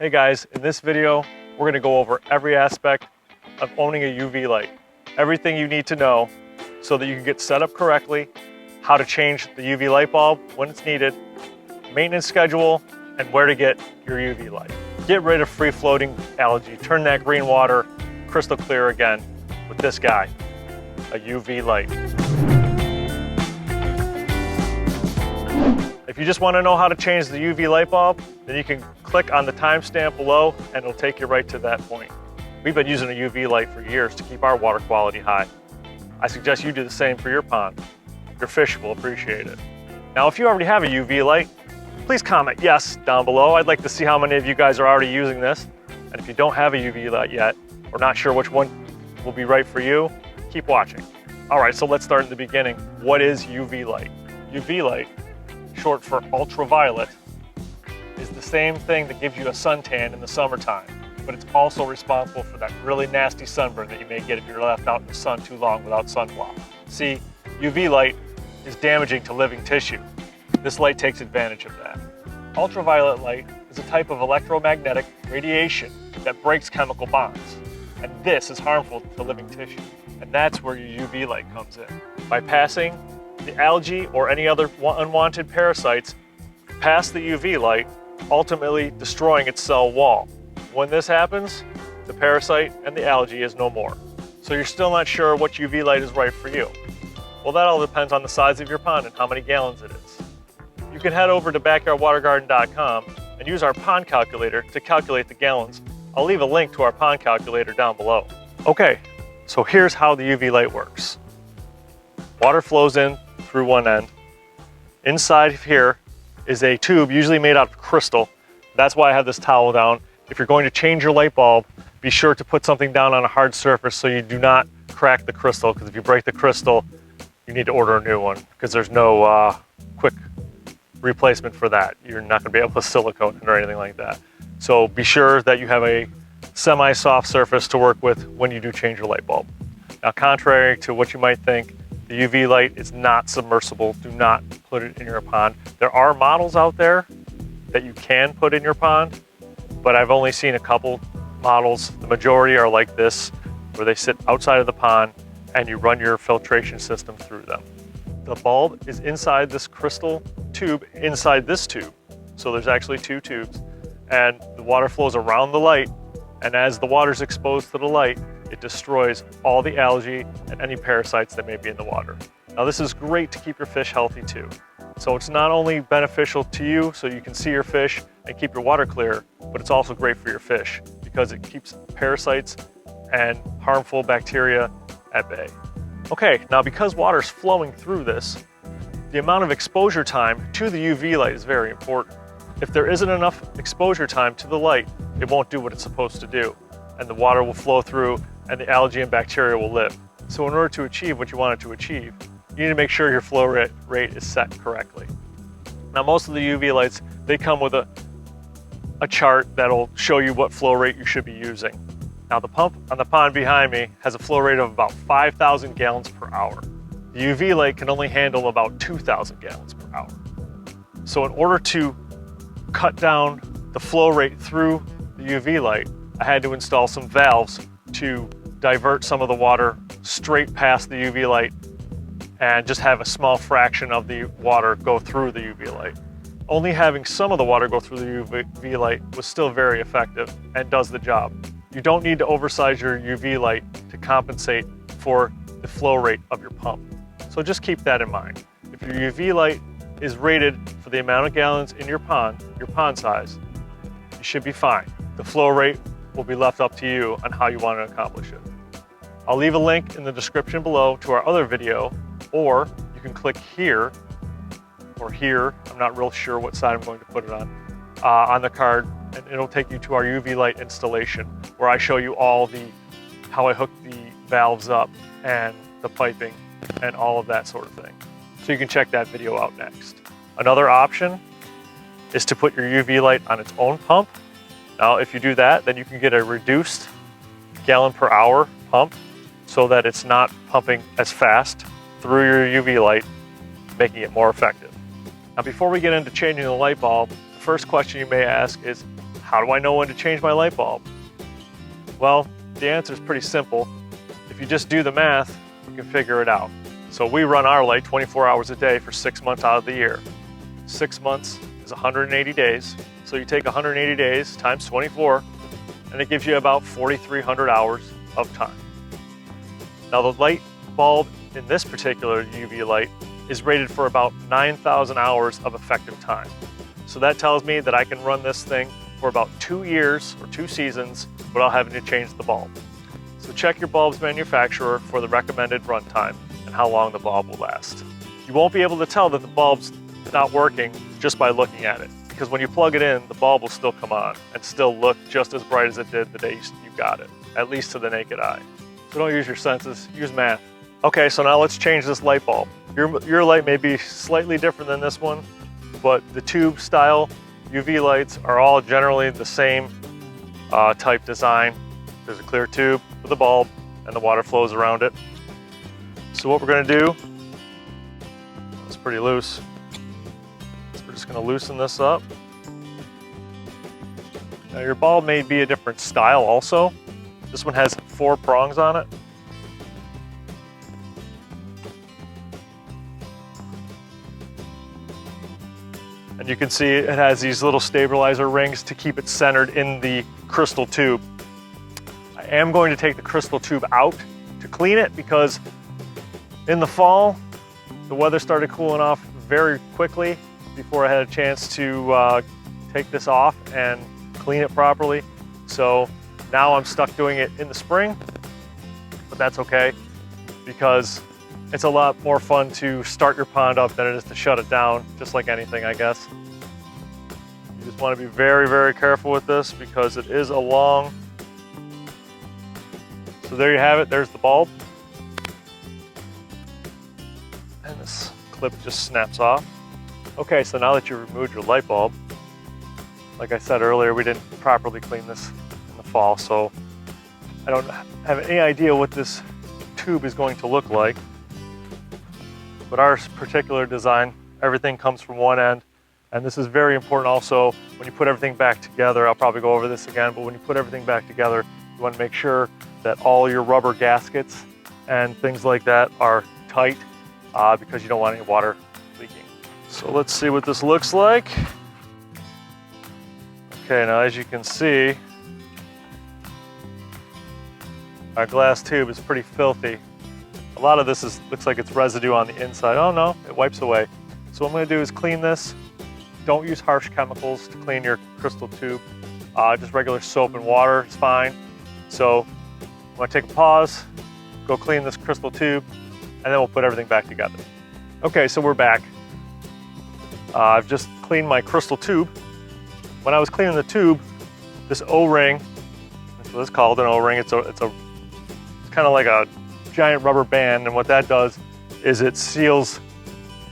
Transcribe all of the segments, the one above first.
Hey guys, in this video, we're gonna go over every aspect of owning a UV light. Everything you need to know so that you can get set up correctly, how to change the UV light bulb when it's needed, maintenance schedule, and where to get your UV light. Get rid of free-floating algae. Turn that green water crystal clear again with this guy, a UV light. If you just want to know how to change the UV light bulb, then you can click on the timestamp below and it'll take you right to that point. We've been using a UV light for years to keep our water quality high. I suggest you do the same for your pond. Your fish will appreciate it. Now, if you already have a UV light, please comment yes down below. I'd like to see how many of you guys are already using this. And if you don't have a UV light yet, or not sure which one will be right for you, keep watching. All right, so let's start in the beginning. What is UV light? UV light, short for ultraviolet, is the same thing that gives you a suntan in the summertime, but it's also responsible for that really nasty sunburn that you may get if you're left out in the sun too long without sunblock. See, UV light is damaging to living tissue. This light takes advantage of that. Ultraviolet light is a type of electromagnetic radiation that breaks chemical bonds, and this is harmful to living tissue, and that's where your UV light comes in. By passing the algae or any other unwanted parasites past the UV light, ultimately destroying its cell wall. When this happens, the parasite and the algae is no more. So you're still not sure which UV light is right for you. Well, that all depends on the size of your pond and how many gallons it is. You can head over to backyardwatergarden.com and use our pond calculator to calculate the gallons. I'll leave a link to our pond calculator down below. Okay, so here's how the UV light works. Water flows in through one end. Inside of here is a tube usually made out of crystal. That's why I have this towel down. If you're going to change your light bulb, be sure to put something down on a hard surface so you do not crack the crystal, because if you break the crystal, you need to order a new one because there's no quick replacement for that. You're not going to be able to put silicone in or anything like that. So be sure that you have a semi-soft surface to work with when you do change your light bulb. Now, contrary to what you might think, the UV light is not submersible. Do not put it in your pond. There are models out there that you can put in your pond, but I've only seen a couple models. The majority are like this, where they sit outside of the pond and you run your filtration system through them. The bulb is inside this crystal tube, inside this tube. So there's actually two tubes, and the water flows around the light, and as the water's exposed to the light, it destroys all the algae and any parasites that may be in the water. Now, this is great to keep your fish healthy too. So it's not only beneficial to you so you can see your fish and keep your water clear, but it's also great for your fish because it keeps parasites and harmful bacteria at bay. Okay, now because water's flowing through this, the amount of exposure time to the UV light is very important. If there isn't enough exposure time to the light, it won't do what it's supposed to do, and the water will flow through and the algae and bacteria will live. So in order to achieve what you want it to achieve, you need to make sure your flow rate is set correctly. Now, most of the UV lights, they come with a chart that'll show you what flow rate you should be using. Now, the pump on the pond behind me has a flow rate of about 5,000 gallons per hour. The UV light can only handle about 2,000 gallons per hour. So in order to cut down the flow rate through the UV light, I had to install some valves to divert some of the water straight past the UV light and just have a small fraction of the water go through the UV light. Only having some of the water go through the UV light was still very effective and does the job. You don't need to oversize your UV light to compensate for the flow rate of your pump. So just keep that in mind. If your UV light is rated for the amount of gallons in your pond size, you should be fine. The flow rate will be left up to you on how you want to accomplish it. I'll leave a link in the description below to our other video, or you can click here or here, I'm not real sure what side I'm going to put it on the card, and it'll take you to our UV light installation where I show you how I hook the valves up and the piping and all of that sort of thing. So you can check that video out next. Another option is to put your UV light on its own pump. Now, if you do that, then you can get a reduced gallon per hour pump so that it's not pumping as fast through your UV light, making it more effective. Now, before we get into changing the light bulb, the first question you may ask is, How do I know when to change my light bulb? Well, the answer is pretty simple. If you just do the math, you can figure it out. So we run our light 24 hours a day for 6 months out of the year. 6 months is 180 days. So you take 180 days times 24, and it gives you about 4,300 hours of time. Now the light bulb in this particular UV light is rated for about 9,000 hours of effective time. So that tells me that I can run this thing for about 2 years or 2 seasons without having to change the bulb. So check your bulb's manufacturer for the recommended runtime and how long the bulb will last. You won't be able to tell that the bulb's not working just by looking at it, because when you plug it in, the bulb will still come on and still look just as bright as it did the day you got it, at least to the naked eye. So don't use your senses, use math. Okay, so now let's change this light bulb. Your light may be slightly different than this one, but the tube style UV lights are all generally the same type design. There's a clear tube with a bulb and the water flows around it. So what we're gonna do, it's pretty loose. So we're just gonna loosen this up. Now your bulb may be a different style also. This one has 4 prongs on it. And you can see it has these little stabilizer rings to keep it centered in the crystal tube. I am going to take the crystal tube out to clean it because in the fall, the weather started cooling off very quickly before I had a chance to take this off and clean it properly. So now I'm stuck doing it in the spring, but that's okay because it's a lot more fun to start your pond up than it is to shut it down, just like anything, I guess. You just want to be very, very careful with this because it is a long. So there you have it, there's the bulb. And this clip just snaps off. Okay, so now that you've removed your light bulb, like I said earlier, we didn't properly clean this in the fall, so I don't have any idea what this tube is going to look like. But our particular design, everything comes from one end. And this is very important also when you put everything back together. I'll probably go over this again, but when you put everything back together, you want to make sure that all your rubber gaskets and things like that are tight because you don't want any water leaking. So let's see what this looks like. Okay, now as you can see, our glass tube is pretty filthy. A lot of this looks like it's residue on the inside. Oh no, it wipes away. So what I'm gonna do is clean this. Don't use harsh chemicals to clean your crystal tube. Just regular soap and water is fine. So I'm gonna take a pause, go clean this crystal tube, and then we'll put everything back together. Okay, so we're back. I've just cleaned my crystal tube. When I was cleaning the tube, this O-ring, that's what it's called, an O-ring, it's kind of like a giant rubber band, and what that does is it seals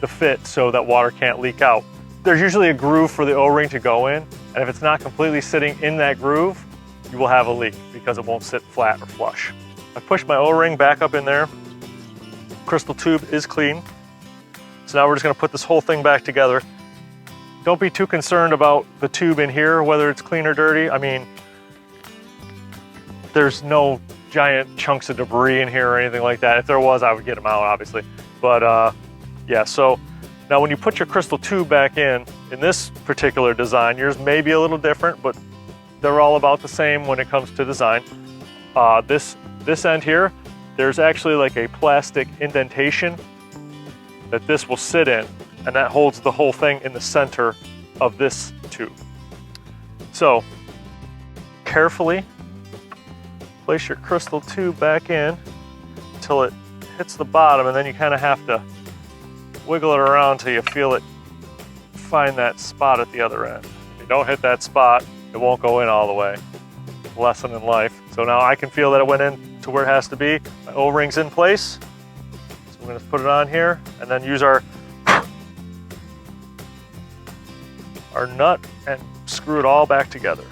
the fit so that water can't leak out. There's usually a groove for the O-ring to go in, and if it's not completely sitting in that groove, you will have a leak because it won't sit flat or flush. I pushed my O-ring back up in there. Crystal tube is clean. So now we're just gonna put this whole thing back together. Don't be too concerned about the tube in here, whether it's clean or dirty. I mean, there's no giant chunks of debris in here or anything like that. If there was, I would get them out, obviously. But yeah, so now when you put your crystal tube back in this particular design, yours may be a little different, but they're all about the same when it comes to design. This end here, there's actually like a plastic indentation that this will sit in, and that holds the whole thing in the center of this tube. So carefully place your crystal tube back in until it hits the bottom, and then you kind of have to wiggle it around till you feel it find that spot at the other end. If you don't hit that spot, it won't go in all the way. Lesson in life. So now I can feel that it went in to where it has to be. My O-ring's in place. So I'm gonna put it on here and then use our nut and screw it all back together.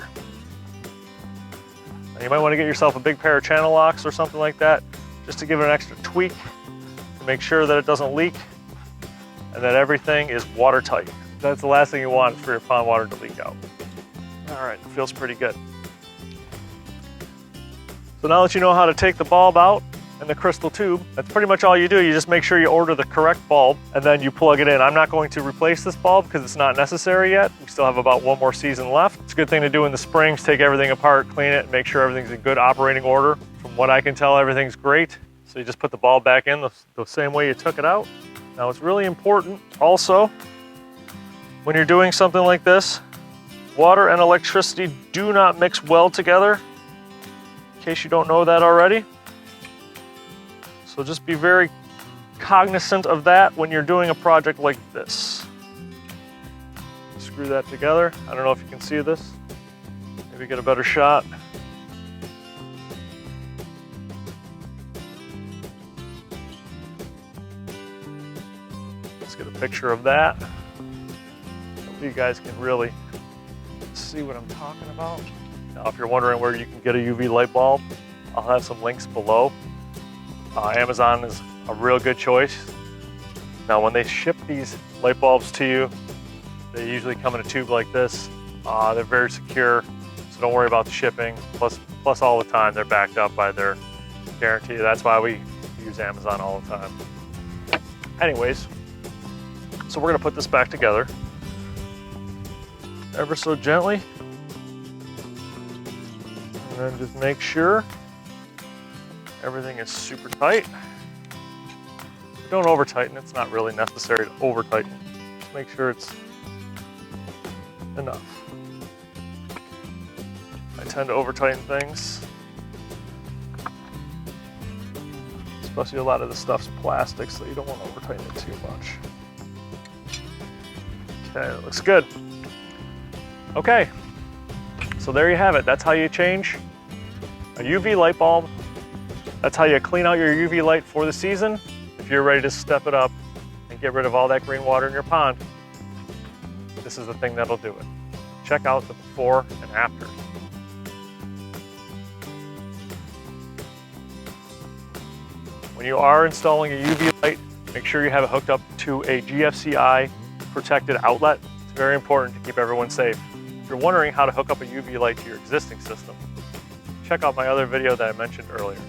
Now you might want to get yourself a big pair of channel locks or something like that, just to give it an extra tweak to make sure that it doesn't leak and that everything is watertight. That's the last thing you want for your pond water to leak out. All All right, it feels pretty good. So now that you know how to take the bulb out and the crystal tube, that's pretty much all you do. You just make sure you order the correct bulb and then you plug it in. I'm not going to replace this bulb because it's not necessary yet. We still have about one more season left. It's a good thing to do in the springs, take everything apart, clean it, and make sure everything's in good operating order. From what I can tell, everything's great. So you just put the bulb back in the same way you took it out. Now it's really important also, when you're doing something like this, water and electricity do not mix well together, in case you don't know that already. So just be very cognizant of that when you're doing a project like this. Screw that together. I don't know if you can see this. Maybe get a better shot. Let's get a picture of that. Hope you guys can really see what I'm talking about. Now, if you're wondering where you can get a UV light bulb, I'll have some links below. Amazon is a real good choice. Now, when they ship these light bulbs to you, they usually come in a tube like this. They're very secure, so don't worry about the shipping. Plus all the time, they're backed up by their guarantee. That's why we use Amazon all the time. Anyways, so we're gonna put this back together ever so gently. And then just make sure everything is super tight. Don't over tighten, it's not really necessary to over tighten. Just make sure it's enough. I tend to over tighten things, especially a lot of the stuff's plastic, so you don't want to over tighten it too much. Okay, that looks good. Okay, so there you have it. That's how you change a UV light bulb. That's how you clean out your UV light for the season. If you're ready to step it up and get rid of all that green water in your pond, this is the thing that'll do it. Check out the before and after. When you are installing a UV light, make sure you have it hooked up to a GFCI protected outlet. It's very important to keep everyone safe. If you're wondering how to hook up a UV light to your existing system, check out my other video that I mentioned earlier.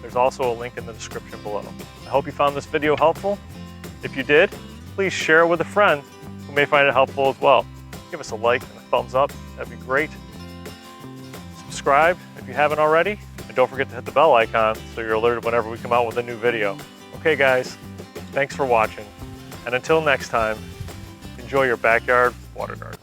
There's also a link in the description below. I hope you found this video helpful. If you did, please share it with a friend who may find it helpful as well. Give us a like and a thumbs up, that'd be great. Subscribe if you haven't already, and don't forget to hit the bell icon so you're alerted whenever we come out with a new video. Okay guys, thanks for watching, and until next time, enjoy your backyard water garden.